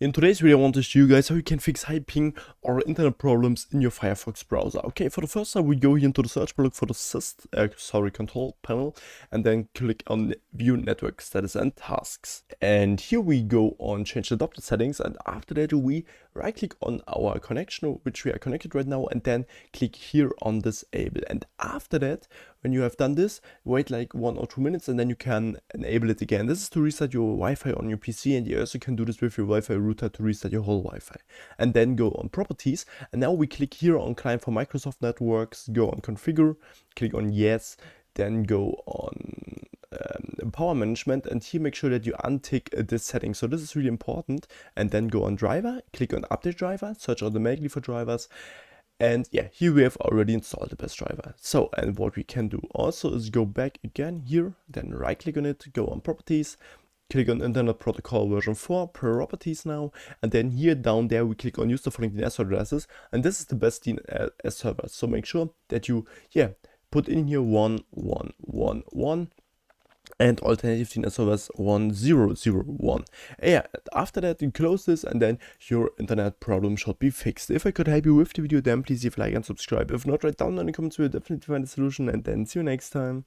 In today's video I want to show you guys how you can fix high ping or internet problems in your Firefox browser. Okay, for the first time we go here into the search bar, look for the control panel, and then click on view network status and tasks. And here we go on change adapter settings, and after that we right click on our connection which we are connected right now, and then click here on disable. And after that, when you have done this, wait like 1 or 2 minutes and then you can enable it again. This is to reset your Wi-Fi on your PC, and you also can do this with your Wi-Fi router to reset your whole Wi-Fi. And then go on properties, and now we click here on client for Microsoft networks, go on configure, click on yes, then go on power management, and here make sure that you untick this setting. So this is really important. And then go on driver, click on update driver, search automatically for drivers. And yeah, here we have already installed the best driver. So, and what we can do also is go back again here, then right click on it, go on properties, click on Internet Protocol version 4, properties now, and then here down there we click on use the following DNS addresses, and this is the best DNS server. So make sure that you, put in here 1.1.1.1 and alternative DNS servers 1.0.0.1. After that you close this, and then your internet problem should be fixed. If I could help you with the video, then please leave a like and subscribe. If not, write down in the comments, we'll definitely find a solution, and then see you next time.